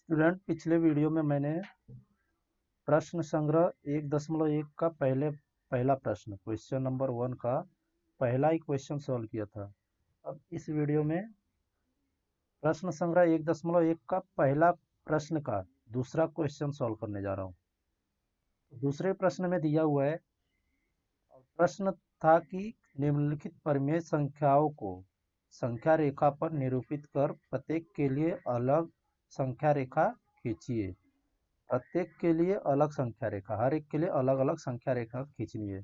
Student, पिछले video में मैंने प्रश्न संग्रह 1.1 का पहला प्रश्न क्वेश्चन नंबर 1 का पहला ही क्वेश्चन सॉल्व किया था। अब इस वीडियो में प्रश्न संग्रह 1.1 का पहला प्रश्न का दूसरा क्वेश्चन सॉल्व करने जा रहा हूँ। तो दूसरे प्रश्न में दिया हुआ है, प्रश्न था कि निम्नलिखित परिमेय संख्याओं को संख्या रेखा पर निरूपित कर प्रत्येक के लिए अलग संख्या रेखा खींचिए। प्रत्येक के लिए अलग संख्या रेखा, हर एक के लिए अलग अलग संख्या रेखा खींचनी है।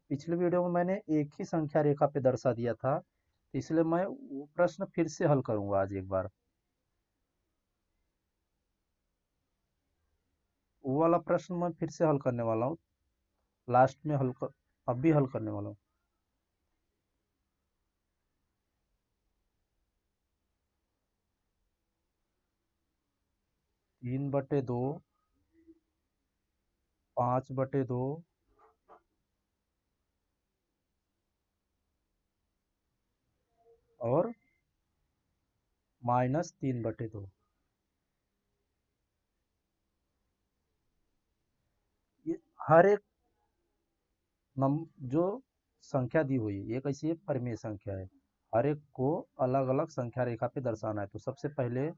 पिछले वीडियो में मैंने एक ही संख्या रेखा पे दर्शा दिया था, इसलिए मैं वो प्रश्न फिर से हल करूंगा आज एक बार। वो वाला प्रश्न मैं फिर से हल करने वाला हूँ, लास्ट में अब भी हल करने वाला हूँ। 3/2, 5/2 और -3/2। ये हर एक जो संख्या दी हुई है, ये कैसी है, परिमेय संख्या है। हर एक को अलग अलग संख्या रेखा पे दर्शाना है। तो सबसे पहले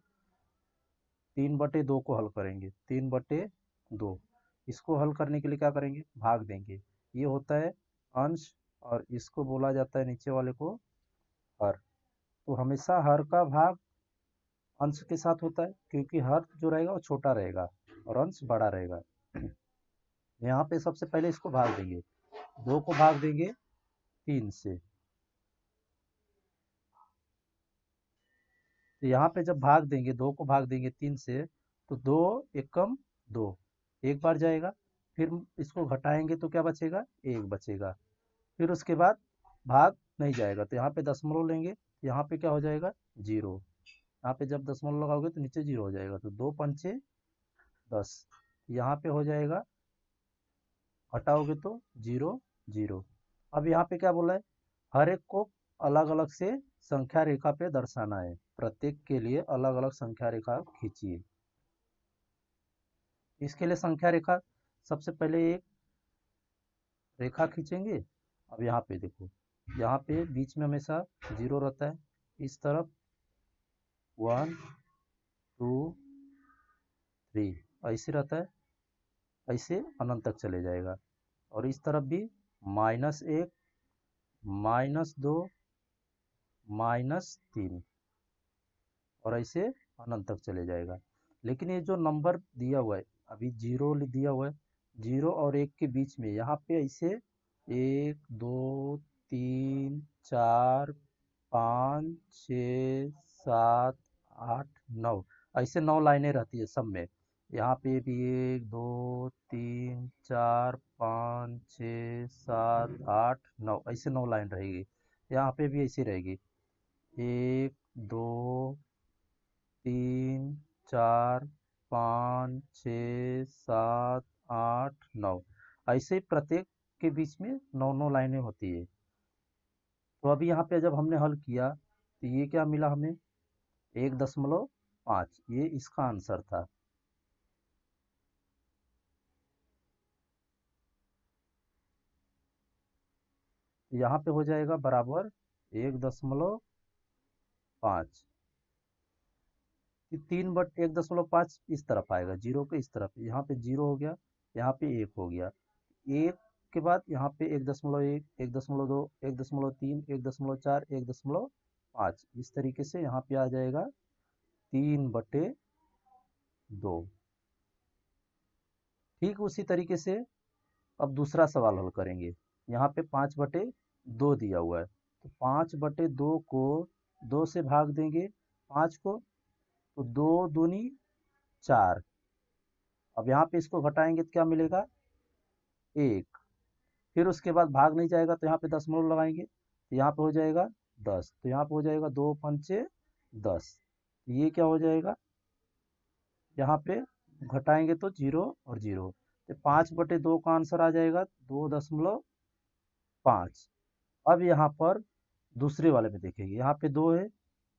3/2 को हल करेंगे। 3/2 इसको हल करने के लिए क्या करेंगे, भाग देंगे। ये होता है अंश और इसको बोला जाता है नीचे वाले को हर। तो हमेशा हर का भाग अंश के साथ होता है, क्योंकि हर जो रहेगा वो छोटा रहेगा और अंश बड़ा रहेगा। यहाँ पे सबसे पहले इसको भाग देंगे, 2 को भाग देंगे 3 से। तो यहाँ पे जब भाग देंगे, 2 को भाग देंगे 3 से, तो 2 एकम 2 एक बार जाएगा। फिर इसको घटाएंगे तो क्या बचेगा, 1 बचेगा। फिर उसके बाद भाग नहीं जाएगा, तो यहाँ पे दशमलव लेंगे, यहाँ पे क्या हो जाएगा, 0। यहाँ पे जब दशमलव लगाओगे तो नीचे 0 हो जाएगा, तो 2×5 = 10। यहाँ पे हो जाएगा, घटाओगे तो 0 0। अब यहाँ पे क्या बोला है, हर एक को अलग अलग से संख्या रेखा पे दर्शाना है। प्रत्येक के लिए अलग अलग संख्या रेखा खींचिए। इसके लिए संख्या रेखा सबसे पहले एक रेखा खींचेंगे। अब यहाँ पे देखो, यहाँ पे बीच में हमेशा 0 रहता है, इस तरफ 1 2 3 ऐसे रहता है, ऐसे अनंत तक चले जाएगा। और इस तरफ भी -1 -2 -3 और ऐसे अनंत तक चले जाएगा। लेकिन ये जो नंबर दिया हुआ है, अभी 0 दिया हुआ है, 0 और 1 के बीच में यहाँ पे ऐसे 1 2 3 4 5 6 7 8 9 ऐसे 9 लाइनें रहती है सब में। यहाँ पे भी 1 2 3 4 5 6 7 8 9 ऐसे 9 लाइन रहेगी। यहाँ पे भी ऐसी रहेगी, 1 2 3 4 5 6 7 8 9 ऐसे प्रत्येक के बीच में 9 9 लाइनें होती है। तो अभी यहाँ पे जब हमने हल किया तो ये क्या मिला हमें, 1.5, ये इसका आंसर था। यहाँ पे हो जाएगा बराबर 1.5। 3/1.5 इस तरफ आएगा, 0 के इस तरफ। यहाँ पे 0 हो गया, यहाँ पे 1 हो गया। 1 के बाद यहाँ पे 1.1 1.2 1.3 1.4 1.5 इस तरीके से यहाँ पे आ जाएगा 3/2। ठीक उसी तरीके से अब दूसरा सवाल हल करेंगे। यहाँ पे 5/2 दिया हुआ है, तो 5/2 को 2 से भाग देंगे 5 को, तो 2 दूनी 4। अब यहाँ पे इसको घटाएंगे तो क्या मिलेगा, 1। फिर उसके बाद भाग नहीं जाएगा, तो यहाँ पे दशमलव लगाएंगे, तो यहाँ पे हो जाएगा 10। तो यहाँ पे हो जाएगा 2×5 = 10। ये क्या हो जाएगा, यहाँ पे घटाएंगे तो 0 और 0, तो 5/2 का आंसर आ जाएगा 2.5। अब यहाँ पर दूसरे वाले में देखेंगे, यहाँ पे 2 है,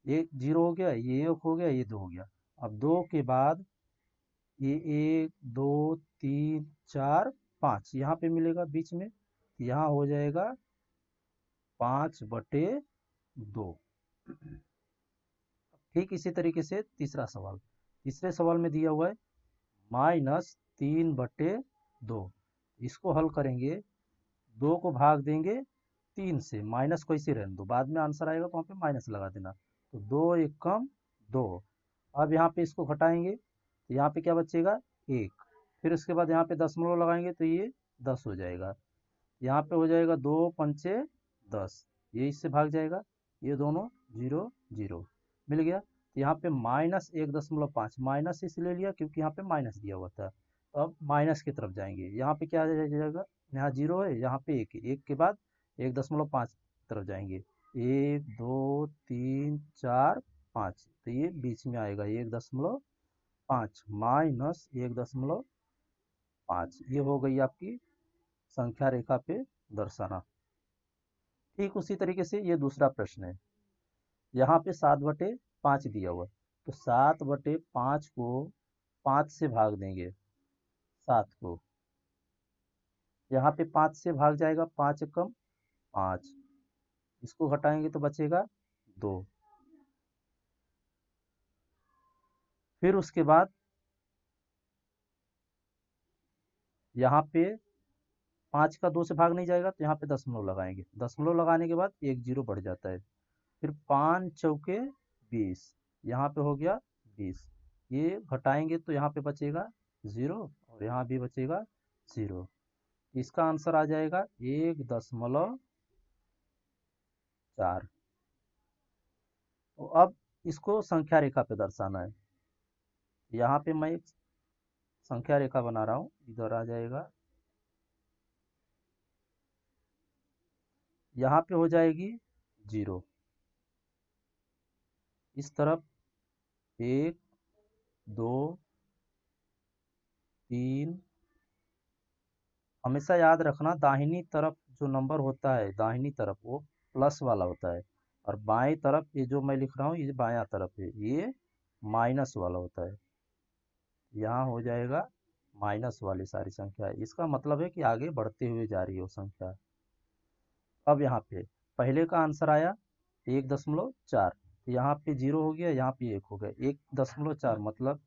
एक 0 हो गया, ये 1 हो गया, ये 2 हो गया। अब 2 के बाद ये 1 2 3 4 5 यहाँ पे मिलेगा बीच में, यहाँ हो जाएगा 5/2। ठीक इसी तरीके से तीसरा सवाल, तीसरे सवाल में दिया हुआ है -3/2। इसको हल करेंगे, 2 को भाग देंगे 3 से, माइनस को इसी रहने दो, बाद में आंसर आएगा तो वहाँ पे माइनस लगा देना। तो 2 एकम 2। अब यहाँ पे इसको घटाएंगे तो यहाँ पे क्या बचेगा 1। फिर उसके बाद यहाँ पे दशमलव लगाएंगे तो ये 10 हो जाएगा। यहाँ पे हो जाएगा 2 पंचे 10, ये इससे भाग जाएगा, ये दोनों 0 0 मिल गया। तो यहाँ पे -1.5, माइनस इसलिए लिया क्योंकि यहाँ पे माइनस दिया हुआ था। तो अब माइनस की तरफ जाएंगे, यहाँ पे क्या आ जाएगा, यहाँ 0 है, यहाँ पे 1 है, 1 के बाद 1.5 की तरफ जाएंगे, 1 2 3 4 5, तो ये बीच में आएगा 1.5 -1.5। ये हो गई आपकी संख्या रेखा पे दर्शाना। ठीक उसी तरीके से ये दूसरा प्रश्न है, यहाँ पे 7/5 दिया हुआ है, तो 7/5 को 5 से भाग देंगे, 7 को, यहाँ पे 5 से भाग जाएगा, 5 एकम 5, इसको घटाएंगे तो बचेगा 2। फिर उसके बाद यहाँ पे 5 का 2 से भाग नहीं जाएगा तो यहाँ पे दशमलव लगाएंगे, दशमलव लगाने के बाद 1 0 बढ़ जाता है। फिर 5 चौके 20, यहाँ पे हो गया 20, ये घटाएंगे तो यहाँ पे बचेगा 0 और यहाँ भी बचेगा 0। इसका आंसर आ जाएगा 1.4। तो अब इसको संख्या रेखा पे दर्शाना है, यहाँ पे मैं एक संख्या रेखा बना रहा हूँ, इधर आ जाएगा, यहाँ पे हो जाएगी 0, इस तरफ 1 2 3, हमेशा याद रखना दाहिनी तरफ जो नंबर होता है, दाहिनी तरफ वो प्लस वाला होता है, और बाएं तरफ ये जो मैं लिख रहा हूँ ये बायां तरफ है, ये माइनस वाला होता है। यहाँ हो जाएगा माइनस वाली सारी संख्या, इसका मतलब है कि आगे बढ़ते हुए जा रही है वो संख्या। अब यहाँ पे पहले का आंसर आया 1.4, यहाँ पे 0 हो गया, यहाँ पे 1 हो गया, 1.4 मतलब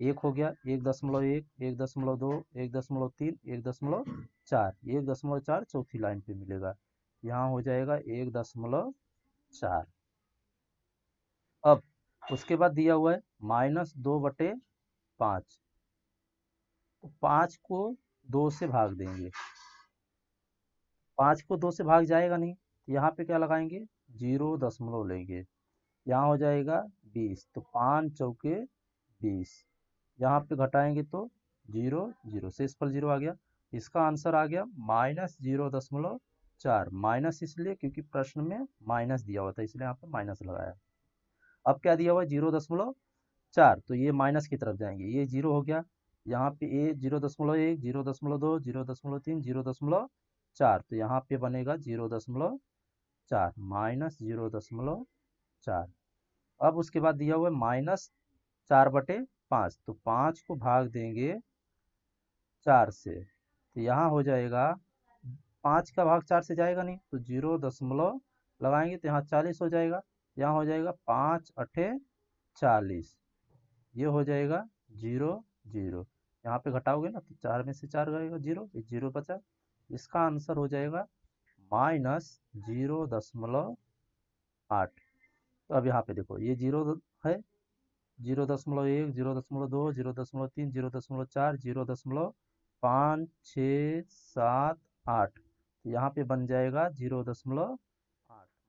1 हो गया, 1.1, 1.2, 1.3, 1.4, 1.4 चौथी लाइन पे मिलेगा, यहाँ हो जाएगा 1.4। अब उसके बाद दिया हुआ है -2/5, तो 5 को 2 से भाग देंगे, 5 को 2 से भाग जाएगा नहीं, तो यहाँ पे क्या लगाएंगे 0 दशमलव लेंगे, यहाँ हो जाएगा 20, तो 5 चौके 20, यहाँ पे घटाएंगे तो 0 0, शेष पर 0 आ गया। इसका आंसर आ गया -0.4, माइनस इसलिए क्योंकि प्रश्न में माइनस दिया हुआ था, इसलिए यहाँ पे माइनस लगाया। अब क्या दिया हुआ है 0.4, तो ये माइनस की तरफ जाएंगे, ये 0 हो गया, यहाँ पे 0.1, 0.2, 0.3, 0.4, तो यहाँ पे बनेगा 0.4 -0.4। अब उसके बाद दिया हुआ है -4/5, तो 5 को भाग देंगे 4 से, तो यहाँ हो जाएगा 5 का भाग 4 से जाएगा नहीं, तो 0 दशमलव लगाएंगे तो यहाँ 40 हो जाएगा, यहाँ हो जाएगा 5 अठे 40, ये हो जाएगा 0 0, यहाँ पे घटाओगे ना तो 4 में से 4 गएगा 0, 0 बचा। इसका आंसर हो जाएगा -0.8। तो अब यहाँ पे देखो ये 0 है, 0.1, 0.2, 0.3, 0.4, 0.5 6 7 8, तो यहाँ पे बन जाएगा 0.8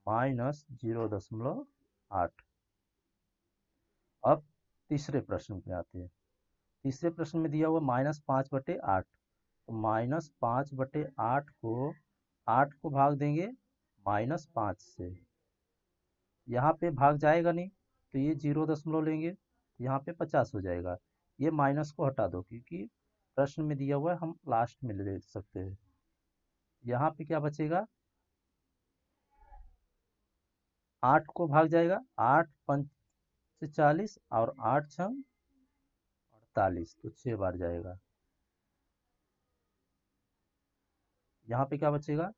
-0.8। अब तीसरे प्रश्न पे आते हैं, तीसरे प्रश्न में दिया हुआ -5/8, तो -5/8 को 8 को भाग देंगे -5 से, यहाँ पे भाग जाएगा नहीं, तो ये 0 दशमलव लेंगे, यहाँ पे 50 हो जाएगा। ये माइनस को हटा दो क्योंकि प्रश्न में दिया हुआ है, हम लास्ट में ले सकते हैं। यहाँ पे क्या बचेगा, 8 को भाग जाएगा, 8 पंच 40 और 8 छंग 48, तो 6 बार जाएगा। यहाँ पे क्या बचेगा,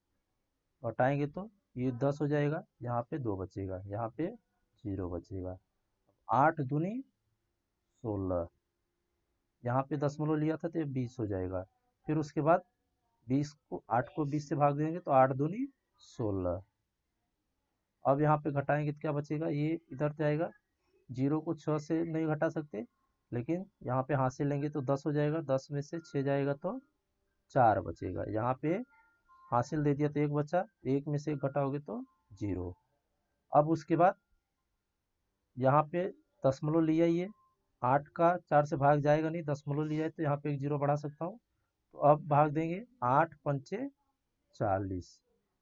घटाएंगे तो ये 10 हो जाएगा, यहाँ पे 2 बचेगा, यहाँ पे 0 बचेगा। 8 दूनी 16, यहाँ पे दशमलव लिया था तो ये 20 हो जाएगा। फिर उसके बाद 8 को 20 से भाग देंगे तो 8 दूनी 16। अब यहाँ पे घटाएंगे तो क्या बचेगा, ये इधर जाएगा। 0 को 6 से नहीं घटा सकते, लेकिन यहाँ पे हाथ से लेंगे तो 10 हो जाएगा, 10 में से 6 जाएगा तो 4 बचेगा। यहाँ पे हासिल दे दिया तो 1 बचा, 1 में से 1 घटाओगे तो 0। अब उसके बाद यहाँ पे दशमलव लिया, ये 8 का 4 से भाग जाएगा नहीं, दशमलव लिया है तो यहाँ पे एक 0 बढ़ा सकता हूँ। तो अब भाग देंगे, 8 पंचे 40,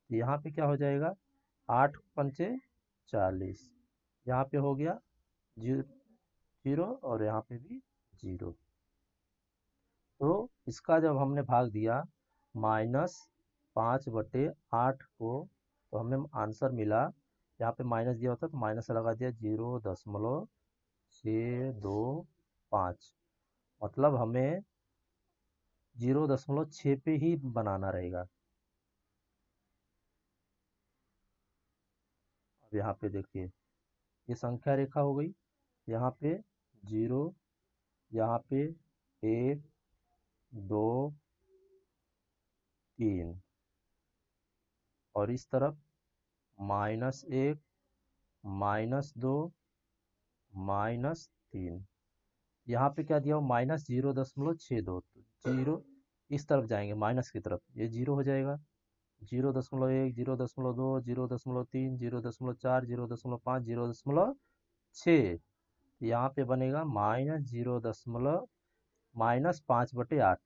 यहाँ पे क्या हो जाएगा, 8 पंचे 40, यहाँ पे हो गया 0 और यहाँ पे भी 0। तो इसका जब हमने भाग दिया -5/8 को, तो हमें आंसर मिला, यहाँ पे माइनस दिया होता तो माइनस लगा दिया, 0.625। मतलब हमें 0.6 पे ही बनाना रहेगा। अब यहाँ पे देखिए, ये संख्या रेखा हो गई, यहाँ पे 0, यहाँ पे 1 2 3, और इस तरफ -1 -2 -3। यहाँ पे क्या दिया हो, -0.62, तो 0 इस तरफ जाएंगे, माइनस की तरफ, ये 0 हो जाएगा। 0.1 0.2 0.3 0.4 0.5 0.6, यहाँ पे बनेगा -5/8,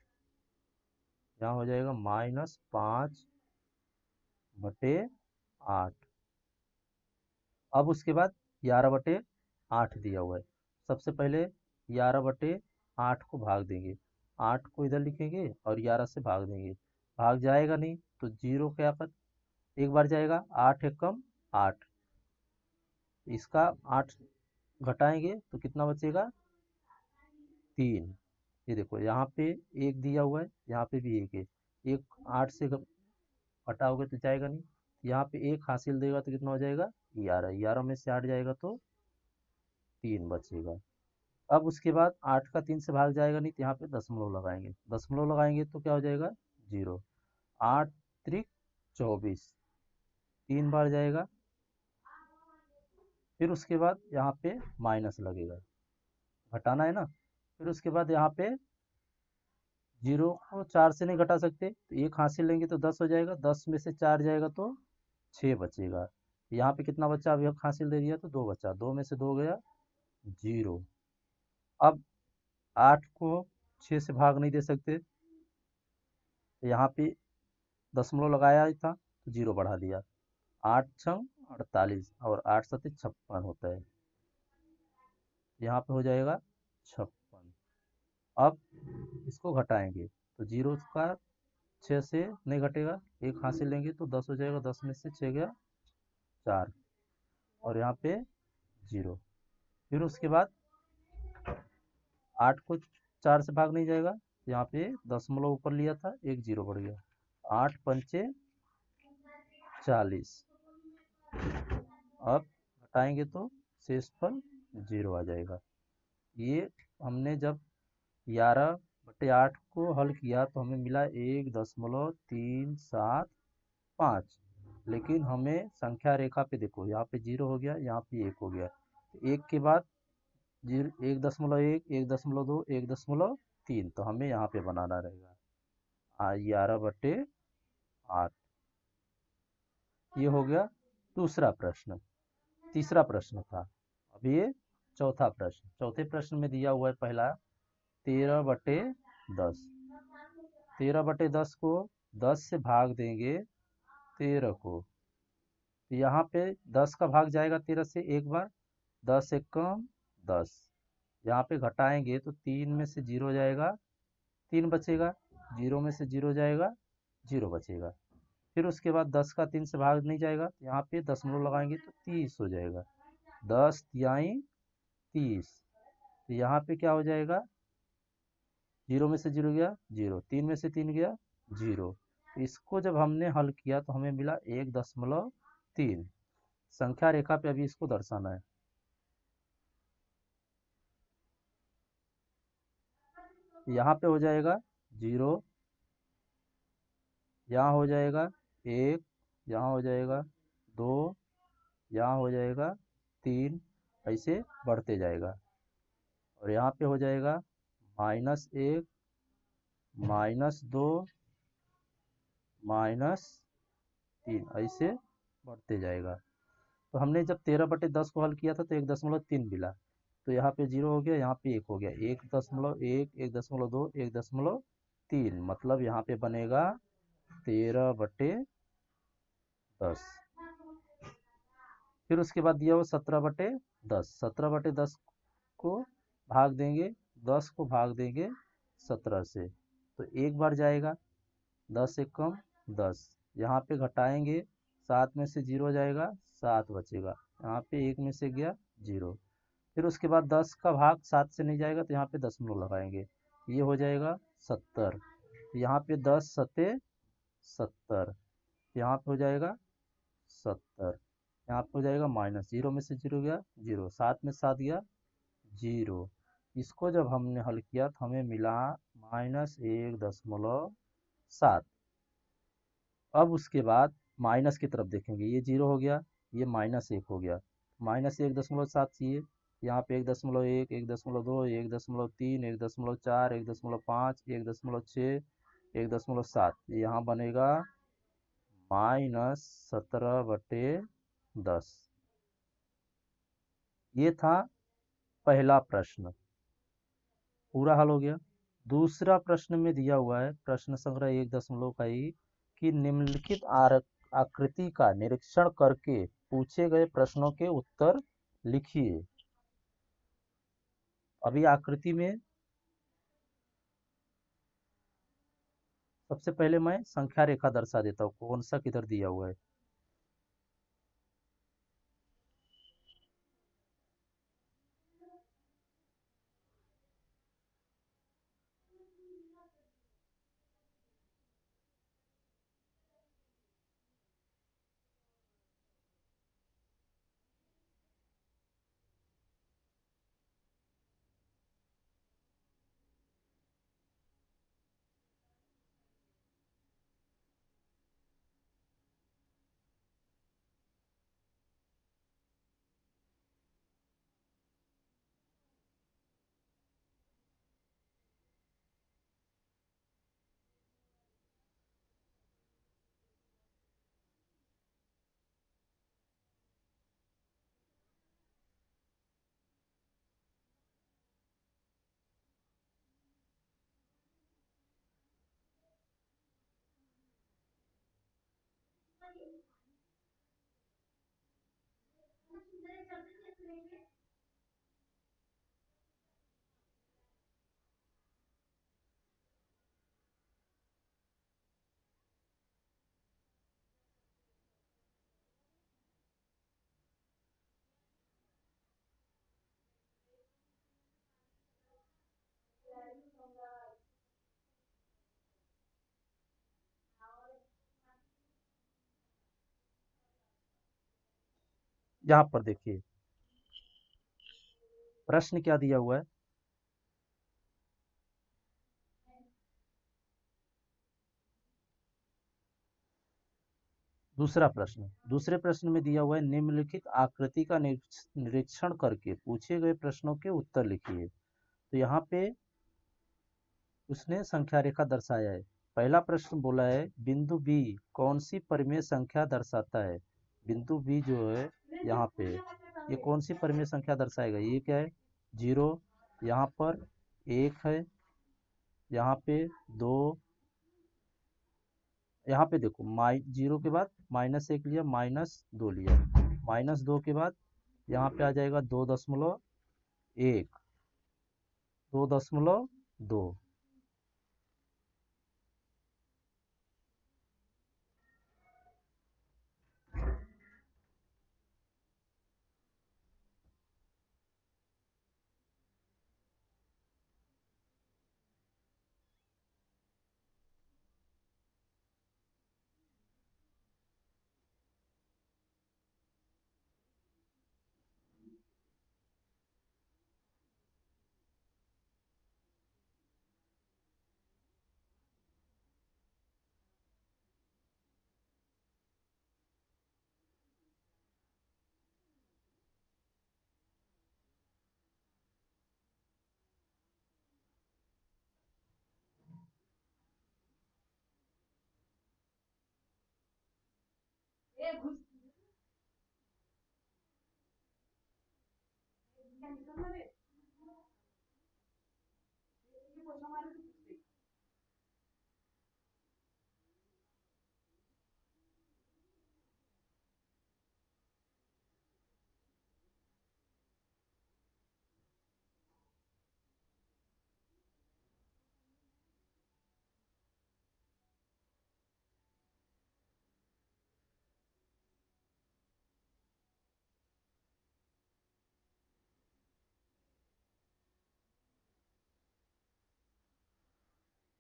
यहाँ हो जाएगा -5/8। अब उसके बाद 11/8 दिया हुआ है, सबसे पहले 11/8 को भाग देंगे, 8 को इधर लिखेंगे और 11 से भाग देंगे, भाग जाएगा नहीं तो 0 क्या कर, एक बार जाएगा, 8 एकम 8, इसका 8 घटाएंगे तो कितना बचेगा, 3। ये देखो यहाँ पे 1 दिया हुआ है, यहाँ पे भी 1 है, 1 8 से घटाओगे तो जाएगा नहीं, यहाँ पे 1 हासिल देगा तो कितना हो जाएगा, 11, 11 में से 8 जाएगा तो 3 बचेगा। अब उसके बाद 8 का 3 से भाग जाएगा नहीं, तो यहाँ पे दशमलव लगाएंगे, दशमलव लगाएंगे तो क्या हो जाएगा, 0। 8 त्रिक 24, 3 बार जाएगा। फिर उसके बाद यहाँ पे माइनस लगेगा, घटाना है ना। फिर उसके बाद यहाँ पे 0 को 4 से नहीं घटा सकते, तो 1 हासिल लेंगे तो 10 हो जाएगा, 10 में से 4 जाएगा तो 6 बचेगा। यहाँ पे कितना बचा, अब 1 हासिल दे दिया तो 2 बचा, 2 में से 2 गया 0। अब 8 को 6 से भाग नहीं दे सकते, तो यहाँ पे दशमलव लगाया था तो 0 बढ़ा दिया, 8 छंग 48 और 8 सत्ते 56 होता है, यहाँ पे हो जाएगा 56। अब इसको घटाएंगे तो 0 का 6 से नहीं घटेगा, 1 हासिल लेंगे तो 10 हो जाएगा, 10 में से 6 गया 4 और यहाँ पे 0। फिर उसके बाद 8 को 4 से भाग नहीं जाएगा, यहाँ पे दशमलव ऊपर लिया था, एक 0 बढ़ गया, 8 पंचे 40। अब घटाएंगे तो शेषफल 0 आ जाएगा। ये हमने जब 11/8 को हल किया तो हमें मिला 1.375, लेकिन हमें संख्या रेखा पे देखो, यहाँ पे 0 हो गया, यहाँ पे 1 हो गया, तो 1 के बाद 1.1 1.2 1.3, तो हमें यहाँ पे बनाना रहेगा 11/8। ये हो गया दूसरा प्रश्न। तीसरा प्रश्न था, अब ये चौथा प्रश्न। चौथे प्रश्न में दिया हुआ है पहला 13/10, 13/10 को 10 से भाग देंगे 13 को, तो यहाँ पे 10 का भाग जाएगा 13 से एक बार, 10 एकम 10, यहाँ पे घटाएंगे तो 3 में से 0 जाएगा, 3 बचेगा, 0 में से 0 जाएगा, 0 बचेगा। फिर उसके बाद 10 का 3 से भाग नहीं जाएगा, यहाँ पे दशमलव लगाएंगे तो 30 हो जाएगा, 10 तिहाई 30, तो यहाँ पे क्या हो जाएगा, जीरो में से जीरो गया जीरो, 3 में से 3 गया जीरो। तो इसको जब हमने हल किया तो हमें मिला 1.3। संख्या रेखा पे अभी इसको दर्शाना है। यहाँ पे हो जाएगा जीरो, यहाँ हो जाएगा एक, यहाँ हो जाएगा दो, यहाँ हो जाएगा तीन, ऐसे बढ़ते जाएगा। और यहाँ पे हो जाएगा -1, -2, -3, ऐसे बढ़ते जाएगा। तो हमने जब 13/10 को हल किया था तो 1.3 मिला। तो यहाँ पे जीरो हो गया, यहाँ पे एक हो गया, 1.1, 1.2, 1.3, मतलब यहाँ पे बनेगा 13/10। फिर उसके बाद दिया हुआ 17/10। 17/10 को भाग देंगे, 10 को भाग देंगे 17 से, तो एक बार जाएगा, 10 एक कम 10, यहाँ पे घटाएंगे, 7 में से जीरो जाएगा, 7 बचेगा, यहाँ पे 1 में से गया जीरो। फिर उसके बाद 10 का भाग 7 से नहीं जाएगा तो यहाँ पे दशमलव लगाएंगे, ये हो जाएगा 70। यहाँ पे 10 सते 70, यहाँ पे हो जाएगा 70, यहाँ पे हो जाएगा माइनस, जीरो में से जीरो गया जीरो, 7 में 7 गया जीरो। इसको जब हमने हल किया तो हमें मिला -1.7। अब उसके बाद माइनस की तरफ देखेंगे, ये जीरो हो गया, ये -1 हो गया, -1.7 चाहिए। यहाँ पे 1.1, 1.2, 1.3, 1.4, 1.5, 1.6, 1.7, यहाँ बनेगा -17/10। ये था पहला प्रश्न, पूरा हल हो गया। दूसरा प्रश्न में दिया हुआ है, प्रश्न संग्रह 1.1 कि निम्नलिखित आकृति का निरीक्षण करके पूछे गए प्रश्नों के उत्तर लिखिए। अभी आकृति में सबसे पहले मैं संख्या रेखा दर्शा देता हूँ, कौन सा किधर दिया हुआ है। यहाँ पर देखिए प्रश्न क्या दिया हुआ है। दूसरा प्रश्न, दूसरे प्रश्न में दिया हुआ है निम्नलिखित आकृति का निरीक्षण करके पूछे गए प्रश्नों के उत्तर लिखिए। तो यहाँ पे उसने संख्या रेखा दर्शाया है। पहला प्रश्न बोला है बिंदु बी कौन सी परिमेय संख्या दर्शाता है। बिंदु बी जो है यहाँ पे ये कौन सी परिमेय संख्या दर्शाएगा, ये क्या है जीरो, यहाँ पर एक है, यहाँ पे दो, यहाँ पे देखो जीरो के बाद -1 लिया, -2 लिया, -2 के बाद यहाँ पे आ जाएगा 2.1, 2.2।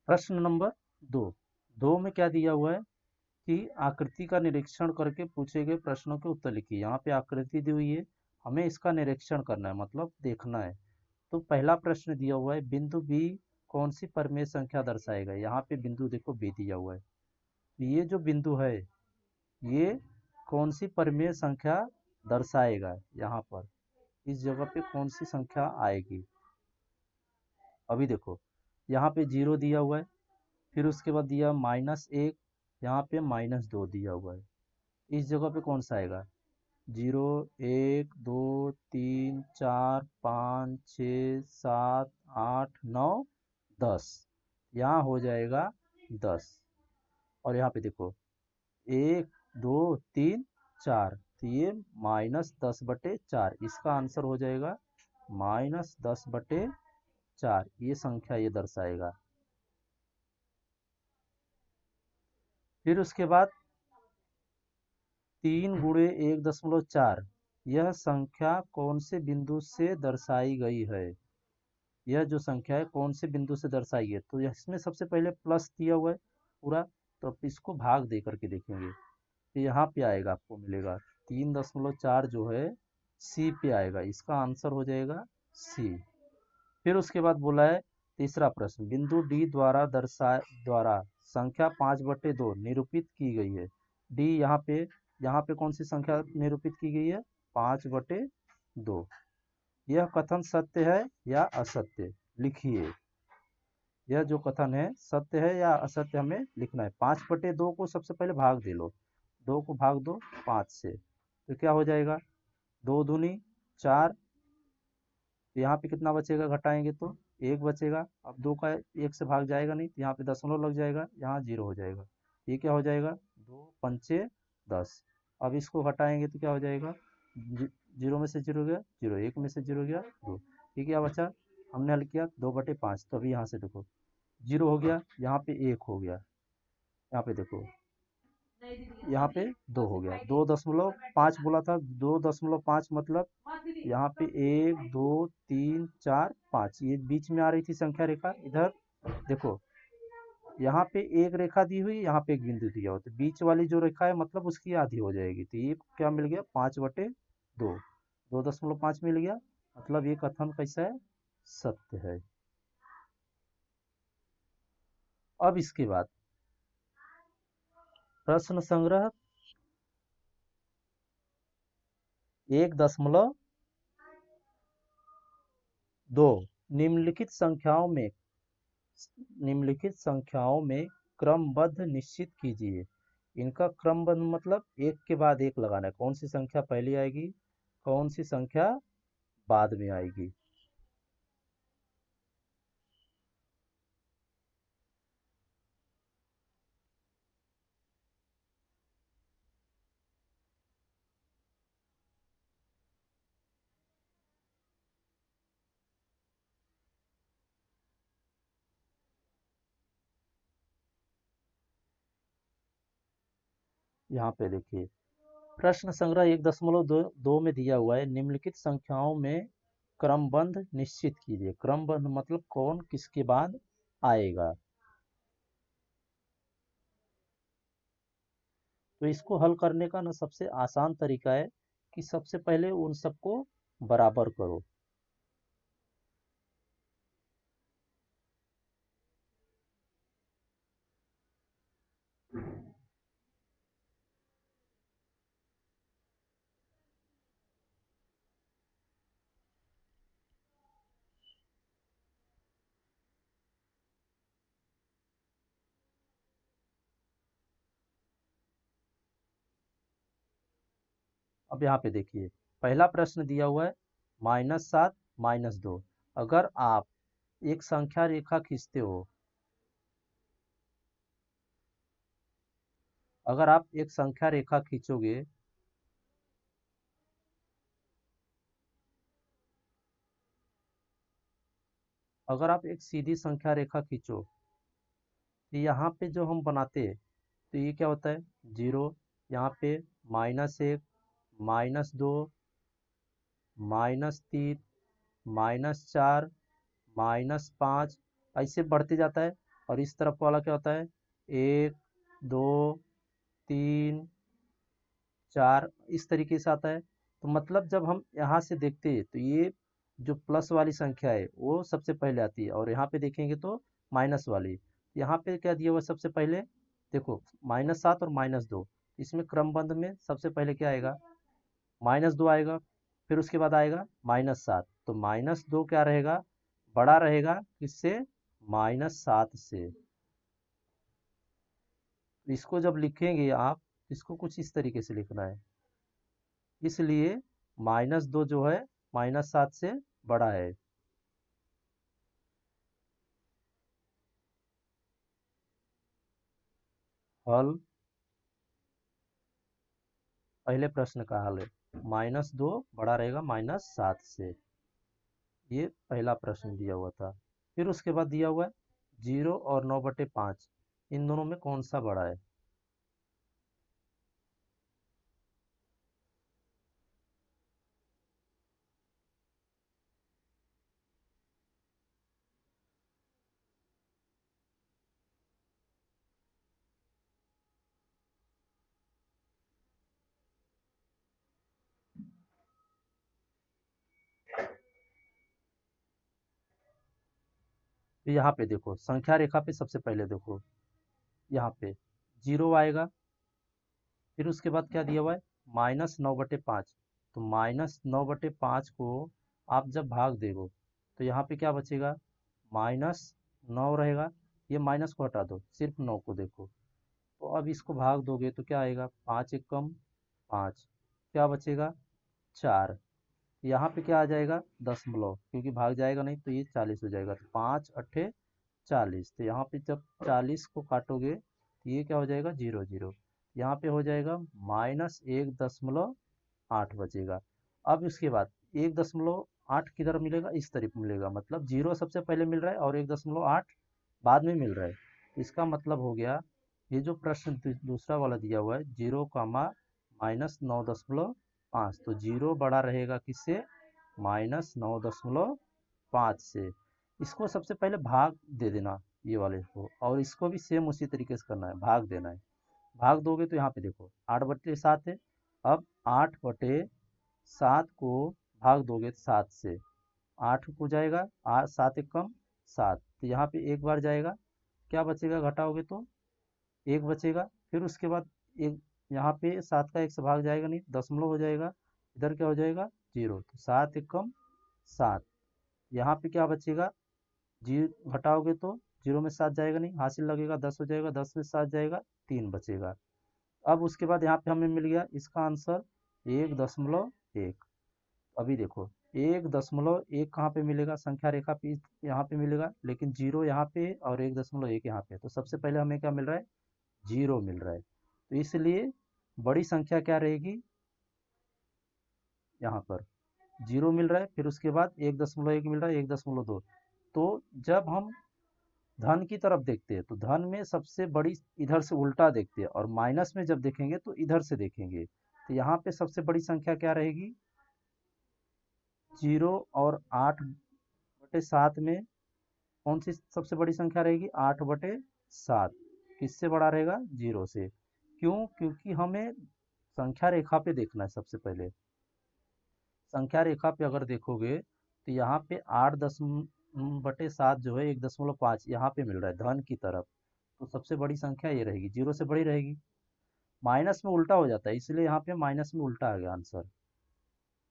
प्रश्न नंबर दो। दो में क्या दिया हुआ है कि आकृति का निरीक्षण करके पूछे गए प्रश्नों के उत्तर लिखिए। यहाँ पे आकृति दी हुई है, हमें इसका निरीक्षण करना है, मतलब देखना है। तो पहला प्रश्न दिया हुआ है, बिंदु बी कौन सी परिमेय संख्या दर्शाएगा। यहाँ पे बिंदु देखो बी दिया हुआ है, तो ये जो बिंदु है ये कौन सी परिमेय संख्या दर्शाएगा। यहाँ पर इस जगह पे कौन सी संख्या आएगी। अभी देखो यहाँ पे 0 दिया हुआ है, फिर उसके बाद दिया -1, यहाँ पे -2 दिया हुआ है। इस जगह पे कौन सा आएगा। 0 1 2 3 4 5 6 7 8 9 10, यहाँ हो जाएगा 10। और यहाँ पे देखो 1 2 3 4, तो ये -10/4, इसका आंसर हो जाएगा -10/4, ये संख्या ये दर्शाएगा। फिर उसके बाद 3 × 1.4, यह संख्या कौन से बिंदु से दर्शाई गई है। यह जो संख्या है कौन से बिंदु से दर्शाई है। तो इसमें सबसे पहले प्लस दिया हुआ है पूरा, तो अब इसको भाग दे करके देखेंगे तो यहाँ पे आएगा, आपको मिलेगा 3.4 जो है सी पे आएगा, इसका आंसर हो जाएगा सी। फिर उसके बाद बोला है तीसरा प्रश्न, बिंदु डी द्वारा संख्या 5/2 निरूपित की गई है। डी यहाँ पे कौन सी संख्या निरूपित की गई है, 5/2। यह कथन सत्य है या असत्य, लिखिए। यह जो कथन है सत्य है या असत्य हमें लिखना है। 5/2 को सबसे पहले भाग दे लो, 2 को भाग दो 5 से, तो क्या हो जाएगा 2 दूनी 4। तो यहाँ पे कितना बचेगा, घटाएंगे तो 1 बचेगा। अब 2 का 1 से भाग जाएगा नहीं, तो यहाँ पे दशमलव लग जाएगा, यहाँ 0 हो जाएगा। ये क्या हो जाएगा 2 पंचे 10। अब इसको घटाएंगे तो क्या हो जाएगा, 0 में से 0 गया 0, 1 में से 0 गया 2, ये क्या बचा, हमने हल किया 2/5। तो अभी यहाँ से देखो 0 हो गया, यहाँ पे 1 हो गया, यहाँ पे देखो यहाँ पे 2 हो गया, 2.5 बोला था, 2.5 मतलब यहाँ पे 1 2 3 4 5, ये बीच में आ रही थी संख्या रेखा। इधर देखो यहाँ पे एक रेखा दी हुई, यहाँ पे एक बिंदु दिया हो, तो बीच वाली जो रेखा है मतलब उसकी आधी हो जाएगी। तो ये क्या मिल गया 5/2, 2.5 मिल गया, मतलब ये कथन कैसा है, सत्य है। अब इसके बाद प्रश्न संग्रह 1.2, निम्नलिखित संख्याओं में क्रमबद्ध निश्चित कीजिए। इनका क्रमबद्ध मतलब एक के बाद एक लगाना है, कौन सी संख्या पहले आएगी कौन सी संख्या बाद में आएगी। यहाँ पे देखिए प्रश्न संग्रह 1.2 में दिया हुआ है, निम्नलिखित संख्याओं में क्रमबद्ध निश्चित कीजिए। क्रमबद्ध मतलब कौन किसके बाद आएगा। तो इसको हल करने का ना सबसे आसान तरीका है कि सबसे पहले उन सबको बराबर करो। अब यहाँ पे देखिए, पहला प्रश्न दिया हुआ है -7 -2। अगर आप एक संख्या रेखा खींचते हो, अगर आप एक संख्या रेखा खींचोगे, अगर आप एक सीधी संख्या रेखा खींचो, तो यहाँ पे जो हम बनाते हैं, तो ये क्या होता है, 0, यहाँ पे -1, -2, -3, -4, -5, ऐसे बढ़ते जाता है। और इस तरफ वाला क्या होता है, 1, 2, 3, 4, इस तरीके से आता है। तो मतलब जब हम यहाँ से देखते हैं, तो ये जो प्लस वाली संख्या है वो सबसे पहले आती है, और यहाँ पे देखेंगे तो माइनस वाली। यहाँ पे क्या दिया हुआ है सबसे पहले, देखो -7 और -2, इसमें क्रमबद्ध में सबसे पहले क्या आएगा, -2 आएगा, फिर उसके बाद आएगा -7। तो -2 क्या रहेगा, बड़ा रहेगा किससे, -7 से। तो इसको जब लिखेंगे आप, इसको कुछ इस तरीके से लिखना है, इसलिए -2 जो है -7 से बड़ा है। हल, पहले प्रश्न का हल है, -2 बड़ा रहेगा -7 से। ये पहला प्रश्न दिया हुआ था। फिर उसके बाद दिया हुआ है 0 और 9/5, इन दोनों में कौन सा बड़ा है। तो यहाँ पे देखो, संख्या रेखा पे सबसे पहले देखो, यहाँ पे 0 आएगा, फिर उसके बाद क्या दिया हुआ है, -9/5। तो -9/5 को आप जब भाग देगो, तो यहाँ पे क्या बचेगा, -9 रहेगा। ये माइनस को हटा दो, सिर्फ 9 को देखो। तो अब इसको भाग दोगे तो क्या आएगा, 5 एकम 5, क्या बचेगा, 4। यहाँ पे क्या आ जाएगा, दशमलव, क्योंकि भाग जाएगा नहीं तो ये 40 हो जाएगा। तो 5 अट्ठे 40। तो यहाँ पे जब 40 को काटोगे तो ये क्या हो जाएगा, 0 0। यहाँ पे हो जाएगा -1.8 बचेगा। अब उसके बाद 1.8 किधर मिलेगा, इस तरफ मिलेगा, मतलब 0 सबसे पहले मिल रहा है और 1.8 बाद में मिल रहा है। इसका मतलब हो गया, ये जो प्रश्न दूसरा वाला दिया हुआ है, 0, -9.5, तो 0 बड़ा रहेगा किससे, -9.5 से। इसको सबसे पहले भाग दे देना, ये वाले को, और इसको भी सेम उसी तरीके से करना है, भाग देना है। भाग दोगे तो यहाँ पे देखो 8/7 है। अब 8/7 को भाग दोगे 7 से, 8 हो जाएगा, 7 एकम 7। तो यहाँ पे एक बार जाएगा, क्या बचेगा, घटाओगे तो 1 बचेगा। फिर उसके बाद एक, यहाँ पे 7 का 1 से भाग जाएगा नहीं, दशमलव हो जाएगा, इधर क्या हो जाएगा, 0। तो 7 एकम 7। यहाँ पे क्या बचेगा, जी घटाओगे तो 0 में 7 जाएगा नहीं, हासिल लगेगा, 10 हो जाएगा, 10 में 7 जाएगा, 3 बचेगा। अब उसके बाद यहाँ पे हमें मिल गया इसका आंसर 1.1। अभी देखो 1.1 कहाँ पे मिलेगा, संख्या रेखा पे यहाँ पे मिलेगा, लेकिन 0 यहाँ पे और 1.1 यहाँ पे। तो सबसे पहले हमें क्या मिल रहा है, 0 मिल रहा है। तो इसलिए बड़ी संख्या क्या रहेगी, यहाँ पर 0 मिल रहा है, फिर उसके बाद 1.1 मिल रहा है, 1.2। तो जब हम धन की तरफ देखते हैं, तो धन में सबसे बड़ी इधर से उल्टा देखते हैं, और माइनस में जब देखेंगे तो इधर से देखेंगे। तो यहाँ पे सबसे बड़ी संख्या क्या रहेगी, 0 और 8/7 में कौन सी सबसे बड़ी संख्या रहेगी, 8/7। किससे बड़ा रहेगा, 0 से। क्यों, क्योंकि हमें संख्या रेखा पे देखना है सबसे पहले। संख्या रेखा पे अगर देखोगे तो यहाँ पे 8/7 जो है 1.5 यहाँ पे मिल रहा है धन की तरफ। तो सबसे बड़ी संख्या ये रहेगी, 0 से बड़ी रहेगी। माइनस में उल्टा हो जाता है, इसलिए यहाँ पे माइनस में उल्टा आ गया आंसर।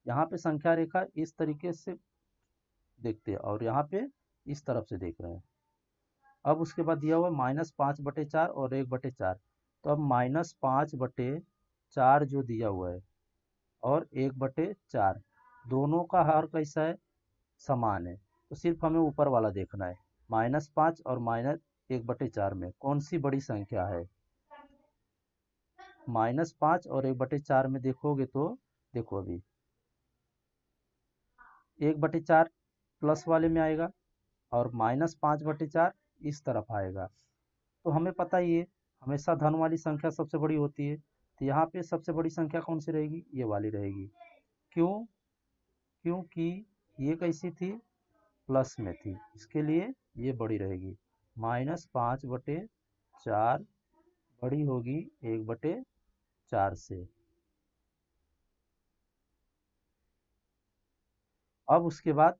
यहाँ पे संख्या रेखा इस तरीके से देखते हैं, और यहाँ पे इस तरफ से देख रहे हैं। अब उसके बाद दिया हुआ -5/4 और 1/4। तो अब -5/4 जो दिया हुआ है, और 1/4, दोनों का हर कैसा है, समान है। तो सिर्फ हमें ऊपर वाला देखना है, -5 और -1/4 में कौन सी बड़ी संख्या है। -5 और 1/4 में देखोगे तो देखो अभी 1/4 प्लस वाले में आएगा और -5/4 इस तरफ आएगा। तो हमें पता ही है हमेशा धन वाली संख्या सबसे बड़ी होती है, तो यहाँ पे सबसे बड़ी संख्या कौन सी रहेगी, ये वाली रहेगी। क्यों? क्योंकि ये कैसी थी, प्लस में थी, इसके लिए ये बड़ी रहेगी। -5/4 बड़ी होगी 1/4 से। अब उसके बाद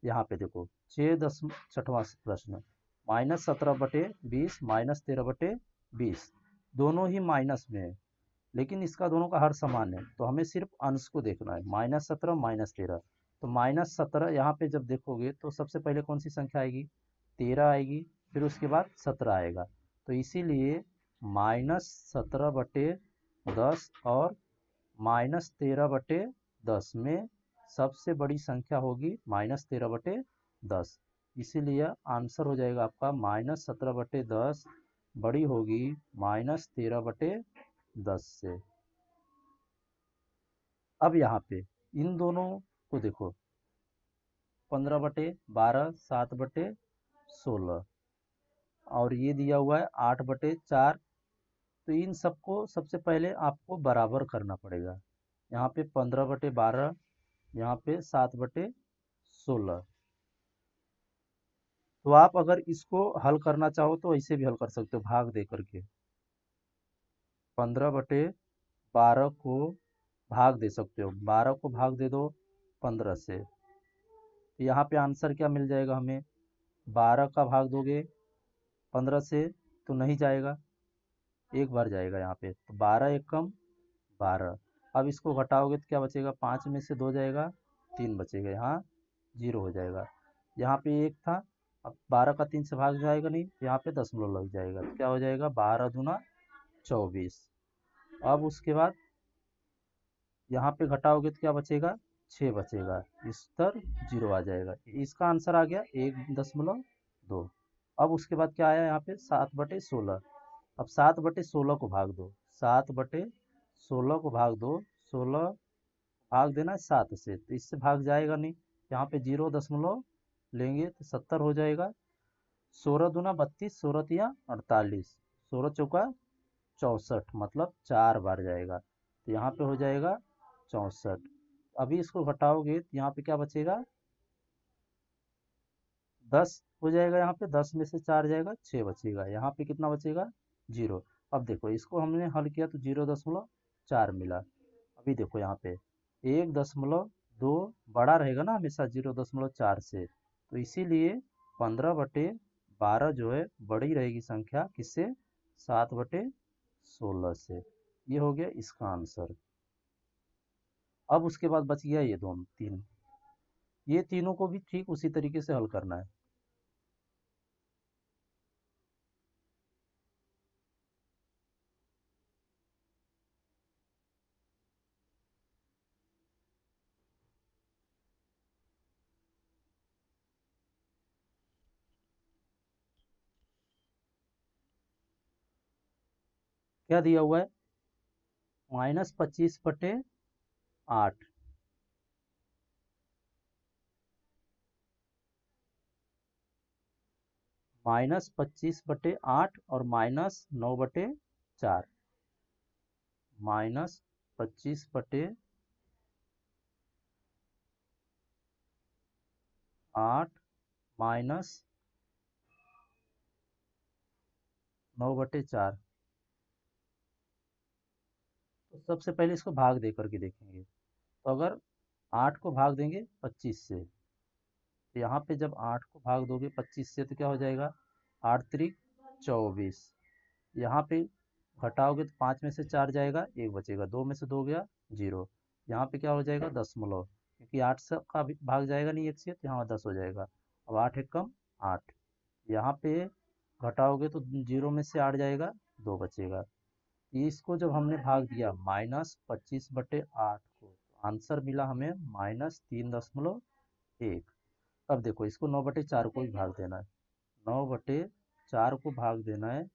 यहाँ पे देखो 6वां प्रश्न, -17/20 -13/20, दोनों ही माइनस में है, लेकिन इसका दोनों का हर समान है, तो हमें सिर्फ अंश को देखना है, -17 -13। तो -17 यहाँ पे जब देखोगे तो सबसे पहले कौन सी संख्या आएगी, 13 आएगी, फिर उसके बाद 17 आएगा। तो इसीलिए -17/10 और -13/10 में सबसे बड़ी संख्या होगी -13/10। इसीलिए आंसर हो जाएगा आपका -17/10 बड़ी होगी -13/10 से। अब यहाँ पे इन दोनों को देखो, 15/12 7/16 और ये दिया हुआ है 8/4। तो इन सबको सबसे पहले आपको बराबर करना पड़ेगा। यहाँ पे 15/12, यहाँ पे 7/16। तो आप अगर इसको हल करना चाहो तो ऐसे भी हल कर सकते हो, भाग दे करके। 15/12 को भाग दे सकते हो, 12 को भाग दे दो 15 से, तो यहाँ पे आंसर क्या मिल जाएगा हमें, 12 का भाग दोगे 15 से तो नहीं जाएगा, एक बार जाएगा यहाँ पे, तो 12 एकम 12। अब इसको घटाओगे तो क्या बचेगा, 5 में से 2 जाएगा, 3 बचेगा, यहाँ 0 हो जाएगा। यहाँ पे 1 था, अब 12 का 3 से भाग जाएगा नहीं, तो यहाँ पे दशमलव लग जाएगा, तो क्या हो जाएगा, 12 दूना 24। अब उसके बाद यहाँ पे घटाओगे तो क्या बचेगा, 6 बचेगा, इस तर 0 आ जाएगा। इसका आंसर आ गया 1.2। अब उसके बाद क्या आया यहाँ पे, 7/16। अब 7/16 को भाग दो, 7/16 को भाग दो, 16 भाग देना है 7 से, तो इससे भाग जाएगा नहीं, यहाँ पे 0 दशमलव लेंगे तो 70 हो जाएगा। 16 दूना 32, 16 तिया 48, 16 चौका 64, मतलब 4 बार जाएगा, तो यहाँ पे हो जाएगा 64। अभी इसको घटाओगे तो यहाँ पे क्या बचेगा, 10 हो जाएगा, यहाँ पे 10 में से 4 जाएगा, 6 बचेगा, यहाँ पे कितना बचेगा, 0। अब देखो इसको हमने हल किया तो 0.4 मिला। अभी देखो यहाँ पे 1.2 बड़ा रहेगा ना हमेशा 0.4 से, तो इसीलिए 15/12 जो है बड़ी रहेगी संख्या किससे, 7/16 से। ये हो गया इसका आंसर। अब उसके बाद बच गया ये दोनों तीन, ये तीनों को भी ठीक उसी तरीके से हल करना है। क्या दिया हुआ है, -25/8, -25/8 और -9/4, -25/8 -9/4। तो सबसे पहले इसको भाग दे करके देखेंगे, तो अगर 8 को भाग देंगे 25 से, तो यहाँ पे जब 8 को भाग दोगे 25 से तो क्या हो जाएगा, 8 त्रिक 24, यहाँ पे घटाओगे तो 5 में से 4 जाएगा, 1 बचेगा, 2 में से 2 गया 0, यहाँ पे क्या हो जाएगा, दशमलव, क्योंकि 8 से का भाग जाएगा नहीं 1 से, तो यहाँ 10 हो जाएगा। अब 8 एकम 8, यहाँ पे घटाओगे तो 0 में से 8 जाएगा, 2 बचेगा। इसको जब हमने भाग दिया -25/8 को, तो आंसर मिला हमें -3.1। अब देखो इसको 9/4 को भी भाग देना है, 9/4 को भाग देना है,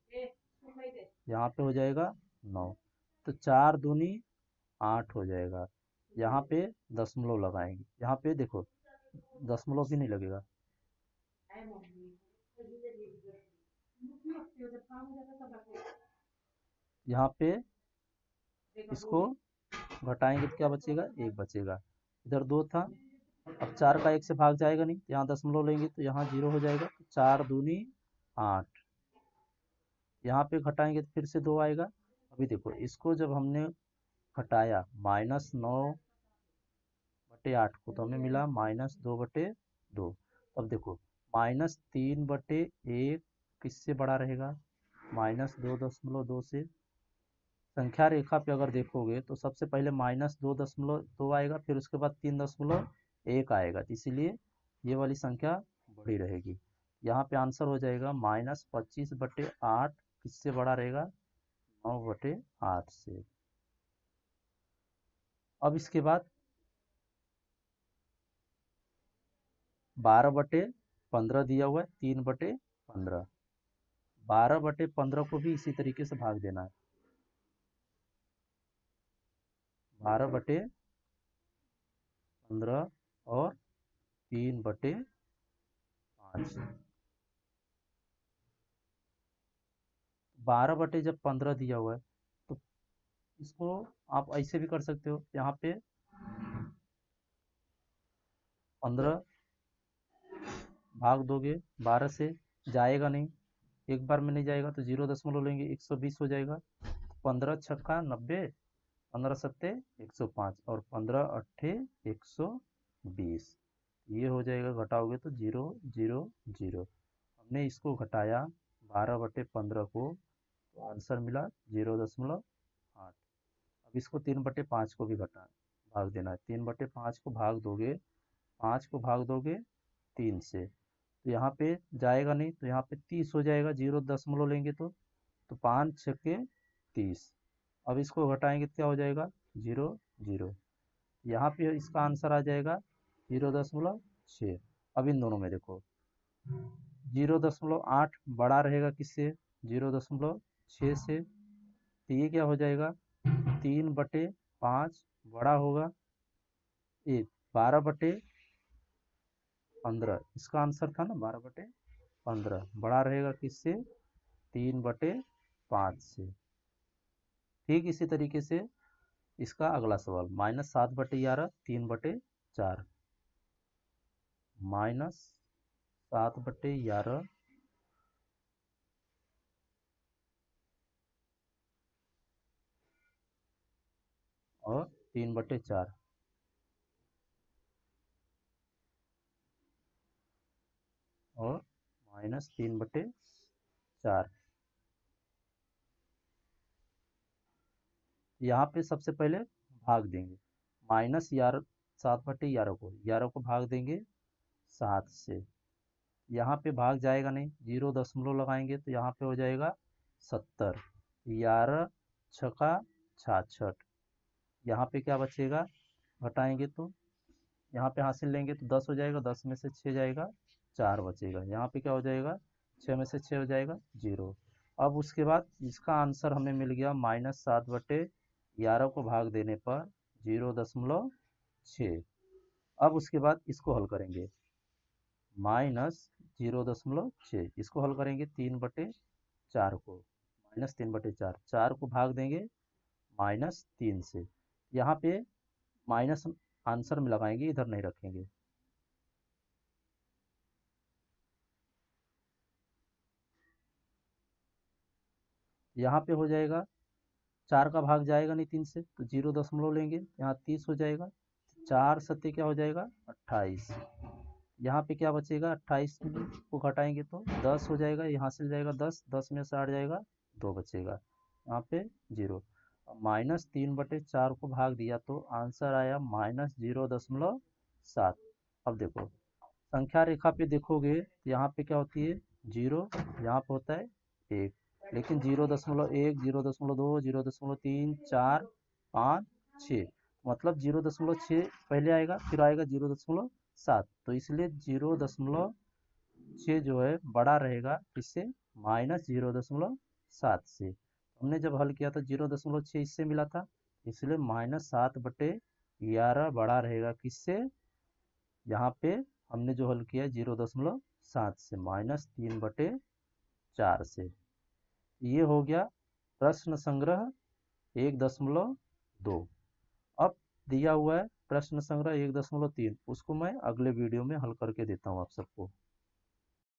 यहाँ पे हो जाएगा 9, तो 4 दूनी 8 हो जाएगा। यहाँ पे दशमलव लगाएंगे, यहाँ पे देखो दशमलव भी नहीं लगेगा, यहाँ पे इसको घटाएंगे तो क्या बचेगा, 1 बचेगा। इधर 2 था, अब 4 का 1 से भाग जाएगा नहीं, यहाँ दशमलव लेंगे तो यहाँ 0 हो जाएगा, तो 4 दूनी 8, यहाँ पे घटाएंगे तो फिर से 2 आएगा। अभी देखो इसको जब हमने घटाया -9/8 को, तो हमें मिला -2/2। अब देखो -3/1 किससे बड़ा रहेगा, -2.2 से। संख्या रेखा पे अगर देखोगे तो सबसे पहले -2.2 आएगा, फिर उसके बाद 3.1 आएगा, तो इसीलिए ये वाली संख्या बड़ी रहेगी। यहाँ पे आंसर हो जाएगा -25/8 किससे बड़ा रहेगा, 9/8 से। अब इसके बाद 12/15 दिया हुआ है, 3/15, 12/15 को भी इसी तरीके से भाग देना है, 12/15 और 3/5। 12/15 दिया हुआ है तो इसको आप ऐसे भी कर सकते हो, यहाँ पे 15 भाग दोगे 12 से, जाएगा नहीं, एक बार में नहीं जाएगा तो 0 लेंगे, 120 हो जाएगा। 15 छक्का 90, 15 सत्ते 105 और 15 अट्ठे 120, ये हो जाएगा, घटाओगे तो 0 0 0। हमने इसको घटाया 12/15 को, तो आंसर मिला 0.8। अब इसको 3/5 को भी घटा भाग देना है, 3/5 को भाग दोगे, 5 को भाग दोगे 3 से, तो यहाँ पे जाएगा नहीं, तो यहाँ पे 30 हो जाएगा, 0 लेंगे तो 5 छक्के 30। अब इसको घटाएंगे तो क्या हो जाएगा, 0 0। यहाँ पे इसका आंसर आ जाएगा 0.6। अब इन दोनों में देखो 0.8 बड़ा रहेगा किससे, 0.6 से, तो ये क्या हो जाएगा, 3/5 बड़ा होगा, ये 12/15, इसका आंसर था ना 12/15, बड़ा रहेगा किससे, 3/5 से। ठीक इसी तरीके से इसका अगला सवाल, -7/11 3/4, -7/11 और 3/4, और -3/4। यहाँ पे सबसे पहले भाग देंगे, -7/11 को भाग देंगे 7 से, यहाँ पे भाग जाएगा नहीं, 0 लगाएंगे तो यहाँ पे हो जाएगा 70, 11 छका 66, यहाँ पे क्या बचेगा, घटाएंगे तो यहाँ पे हासिल लेंगे तो 10 हो जाएगा, 10 में से 6 जाएगा, 4 बचेगा, यहाँ पे क्या हो जाएगा, 6 में से 6 हो जाएगा 0। अब उसके बाद इसका आंसर हमें मिल गया -7/11 को भाग देने पर 0.6। अब उसके बाद इसको हल करेंगे, -0.6, इसको हल करेंगे 3/4 को, -3/4, 4 को भाग देंगे -3 से, यहाँ पे माइनस आंसर में लगाएंगे, इधर नहीं रखेंगे। यहाँ पे हो जाएगा, 4 का भाग जाएगा नहीं 3 से, तो 0 लेंगे, यहाँ 30 हो जाएगा, 4 सत्ते क्या हो जाएगा 28, यहाँ पे क्या बचेगा, 28 को घटाएंगे तो 10 हो जाएगा, यहाँ से जाएगा 10, 10 में से 8 जाएगा 2 बचेगा, यहाँ पे 0। -3/4 को भाग दिया तो आंसर आया -0.7। अब देखो संख्या रेखा पे देखोगे तो यहाँ पे क्या होती है, 0, यहाँ पे होता है 1, लेकिन 0.1, 0.2, 0.3, 4, 5, 6, मतलब 0.6 पहले आएगा, फिर आएगा 0.7, तो इसलिए 0.6 जो है बड़ा रहेगा किससे, -0.7 से। हमने जब हल किया था 0.6 इससे मिला था, इसलिए -7/11 बड़ा रहेगा किससे, यहाँ पे हमने जो हल किया 0.7 से, -3/4 से। ये हो गया प्रश्न संग्रह 1.2। अब दिया हुआ है प्रश्न संग्रह 1.3, उसको मैं अगले वीडियो में हल करके देता हूँ आप सबको।